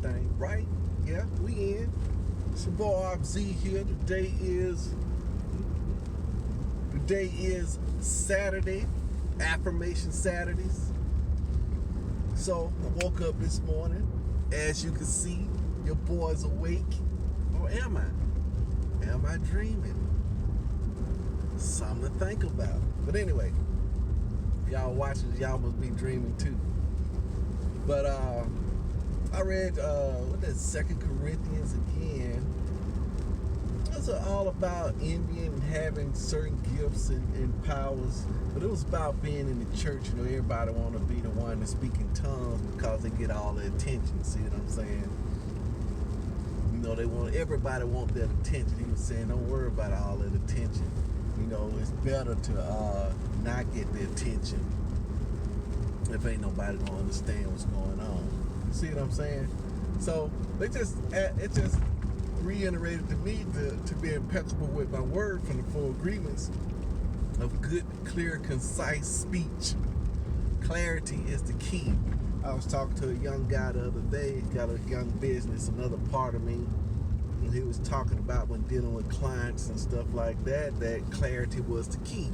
everything, right? Yeah, we in. It's your boy RZ here. Today is Saturday, Affirmation Saturdays. So I woke up this morning. As you can see, your boy's awake. Or am I? Am I dreaming? Something to think about. But anyway, if y'all watching, y'all must be dreaming too. But I read what that 2 Corinthians again. It's all about envying and having certain gifts and powers, but it was about being in the church. You know, everybody want to be the one to speak in tongues because they get all the attention. See what I'm saying? You know, everybody want that attention. He was saying, don't worry about all that attention. You know, it's better to not get the attention if ain't nobody gonna understand what's going on. You see what I'm saying? So it just reiterated to me to be impeccable with my word from the 4 agreements of good, clear, concise speech. Clarity is the key. I was talking to a young guy the other day. He's got a young business, another part of me. And he was talking about when dealing with clients and stuff like that clarity was the key.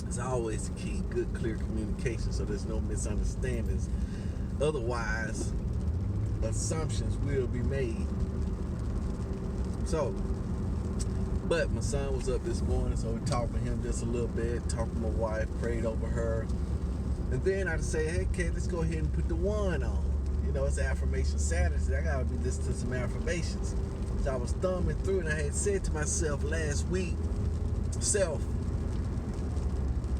It's always the key. Good, clear communication so there's no misunderstandings. Otherwise, assumptions will be made. So, but my son was up this morning, so we talked to him just a little bit, talked to my wife, prayed over her. And then I'd say, hey, kid, let's go ahead and put the one on. You know, it's Affirmation Saturday. I got to be listening to some affirmations. So I was thumbing through, and I had said to myself last week, we're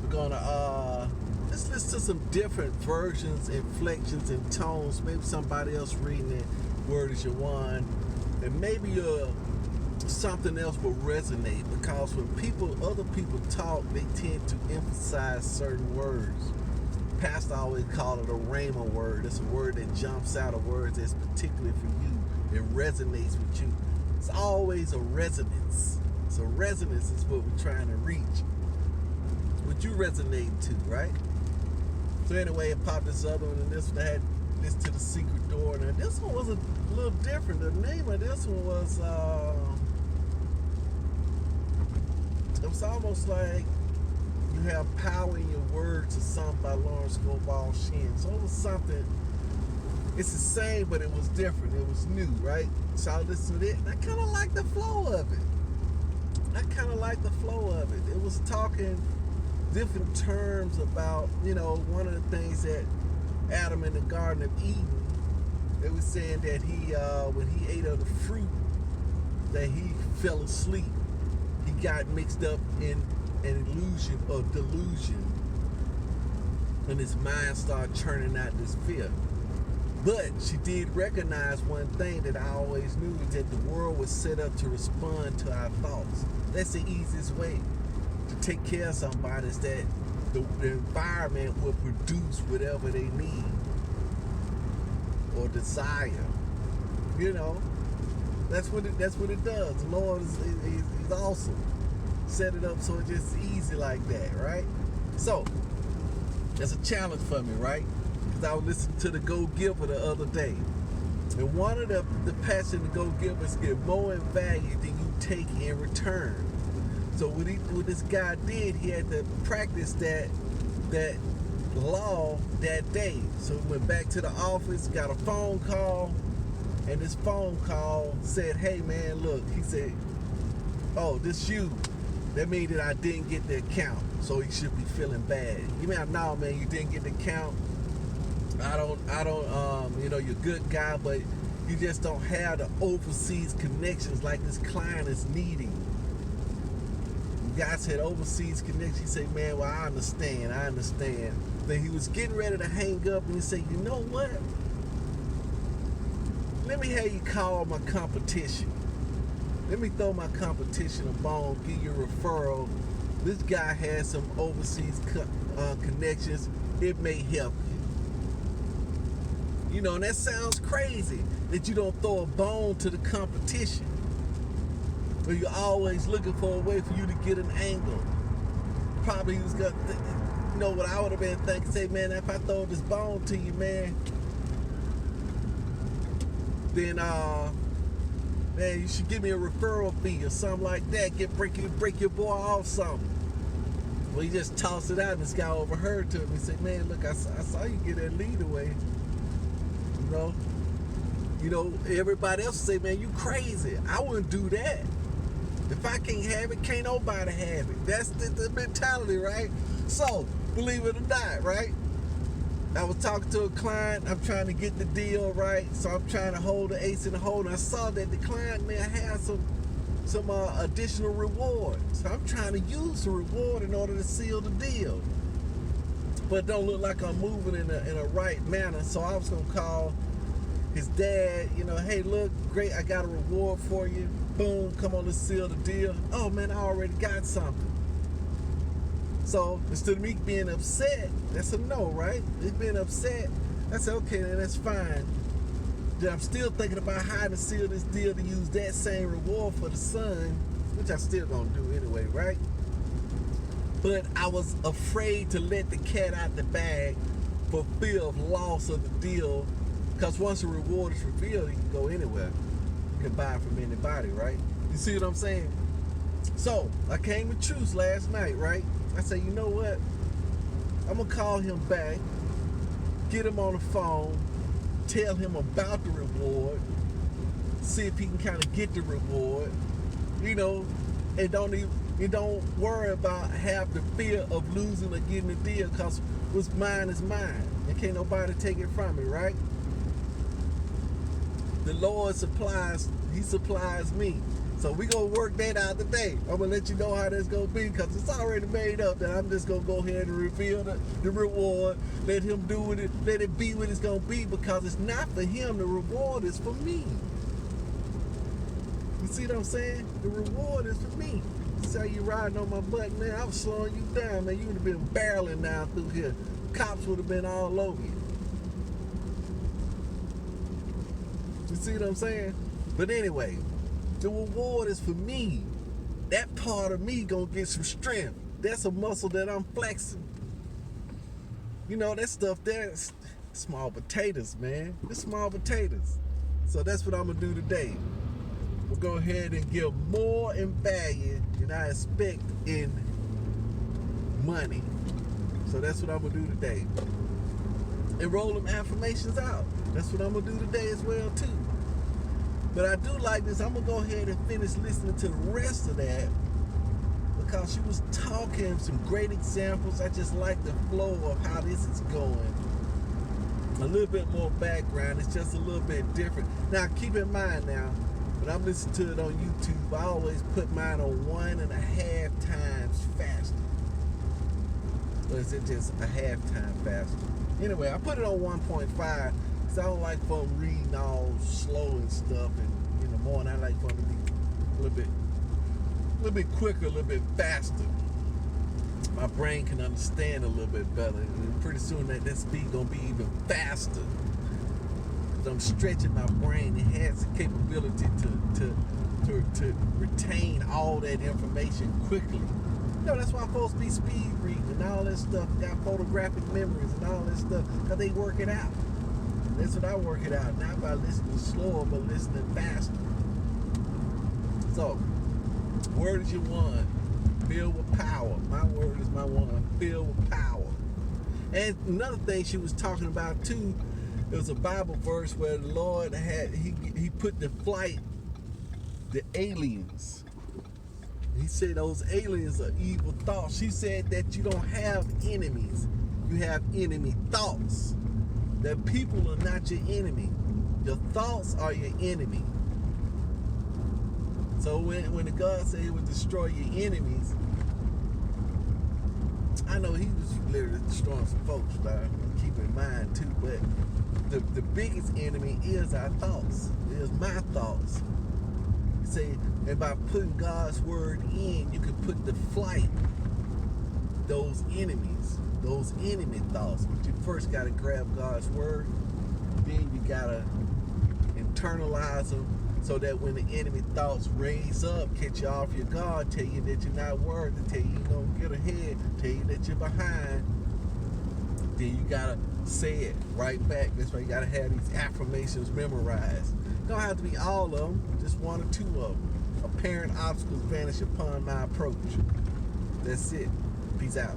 going to let's listen to some different versions, inflections, and tones. Maybe somebody else reading it, word is your one. And maybe something else will resonate, because when other people talk, they tend to emphasize certain words. Pastor always call it a rhema word. It's a word that jumps out of words that's particularly for you. It resonates with you. It's always a resonance. So resonance is what we're trying to reach. It's what you resonate to, right? So anyway, it popped this other one, and this one had this to the secret door. Now this one was a little different. The name of this one was it was almost like You Have Power in Your Words, or something by Lawrence Scoble Shin. So it was something, it's the same, but it was different. It was new, right? So I listened to it, and I kind of like the flow of it. It was talking different terms about, you know, one of the things that Adam in the Garden of Eden, they were saying that he, when he ate of the fruit, that he fell asleep. He got mixed up in an illusion or delusion, and his mind started churning out this fear. But she did recognize one thing that I always knew, is that the world was set up to respond to our thoughts. That's the easiest way to take care of somebody, is that the environment will produce whatever they need or desire. You know, that's what it does. The Lord is awesome. Set it up so it's just easy like that, right? So that's a challenge for me, right? Because I was listening to the Go Giver the other day, and one of the passion to Go Givers get more in value than you take in return. So what this guy did, he had to practice that law that day. So he went back to the office, got a phone call, and this phone call said, hey man, look, he said, oh, this you. That means that I didn't get the account, so he should be feeling bad. You mean, no man, you didn't get the account. I don't, you know, you're a good guy, but you just don't have the overseas connections like this client is needing. The guy said overseas connection. He said, man, well, I understand. Then he was getting ready to hang up, and he said, you know what? Let me have you call my competition. Let me throw my competition a bone, give you a referral. This guy has some overseas connections. It may help you. You know, and that sounds crazy that you don't throw a bone to the competition. Or you're always looking for a way for you to get an angle. Probably he was going to, you know, what I would have been thinking, say, man, if I throw this bone to you, man, then man, you should give me a referral fee or something like that. Break your boy off something. Well, he just tossed it out, and this guy overheard to him. He said, "Man, look, I saw you get that lead away. You know, everybody else say, man, you crazy. I wouldn't do that. If I can't have it, can't nobody have it." That's the mentality, right? So, believe it or not, right? I was talking to a client. I'm trying to get the deal, right? So I'm trying to hold the ace in the hole. And I saw that the client may have some additional reward. So I'm trying to use the reward in order to seal the deal. But it don't look like I'm moving in a right manner. So I was going to call his dad, hey, look, great, I got a reward for you. Boom, come on, let's seal the deal. Oh, man, I already got something. So instead of me being upset, that's a no, right? It's being upset. I said, okay, then that's fine. Then I'm still thinking about how to seal this deal to use that same reward for the son, which I still gonna do anyway, right? But I was afraid to let the cat out the bag for fear of loss of the deal, because once the reward is revealed, it can go anywhere. You can buy it from anybody, right? You see what I'm saying? So I came to truce last night, right? I said, you know what? I'm gonna call him back, get him on the phone, tell him about the reward, see if he can kind of get the reward, and don't worry about have the fear of losing or getting the deal, because what's mine is mine, and can't nobody take it from me, right? The Lord supplies, he supplies me. So we gonna work that out today. I'm gonna let you know how that's gonna be, because it's already made up that I'm just gonna go ahead and reveal the reward, let him do with it, let it be what it's gonna be, because it's not for him, the reward is for me. You see what I'm saying? The reward is for me. So you riding on my butt, man, I was slowing you down, man. You would have been barreling down through here. Cops would have been all over you. You see what I'm saying? But anyway, the reward is for me. That part of me gonna get some strength. That's a muscle that I'm flexing. That stuff there, small potatoes, man. It's small potatoes. So that's what I'm gonna do today. We'll go ahead and give more in value than I expect in money. So that's what I'm gonna do today. And roll them affirmations out. That's what I'm gonna do today as well too. But I do like this. I'm going to go ahead and finish listening to the rest of that, because she was talking some great examples. I just like the flow of how this is going. A little bit more background. It's just a little bit different. Now, keep in mind now, when I'm listening to it on YouTube, I always put mine on 1.5 times faster. Or is it just a half time faster? Anyway, I put it on 1.5. I don't like for them reading all slow and stuff, and in the morning I like for them to be a little bit quicker, a little bit faster. My brain can understand a little bit better, and pretty soon that speed gonna be even faster, because I'm stretching my brain. It has the capability to retain all that information quickly. That's why I'm supposed to be speed reading and all that stuff, got photographic memories and all that stuff, because they work it out. That's what I work it out, not by listening slower, but listening faster. So, word is your one, filled with power. My word is my one, filled with power. And another thing she was talking about too, there was a Bible verse where the Lord he put to flight the aliens. He said those aliens are evil thoughts. She said that you don't have enemies, you have enemy thoughts. That people are not your enemy. Your thoughts are your enemy. So when the God said he would destroy your enemies, I know he was literally destroying some folks, but keep in mind too, but the biggest enemy is our thoughts. It is my thoughts. He said, and by putting God's word in, you can put to flight those enemies, those enemy thoughts. But you first got to grab God's word, then you got to internalize them, so that when the enemy thoughts raise up, catch you off your guard, tell you that you're not worthy, tell you you're going to get ahead, tell you that you're behind, Then you gotta say it right back. That's why you gotta have these affirmations memorized. Don't have to be all of them, just one or two of them. Apparent obstacles vanish upon my approach. That's it. Peace out.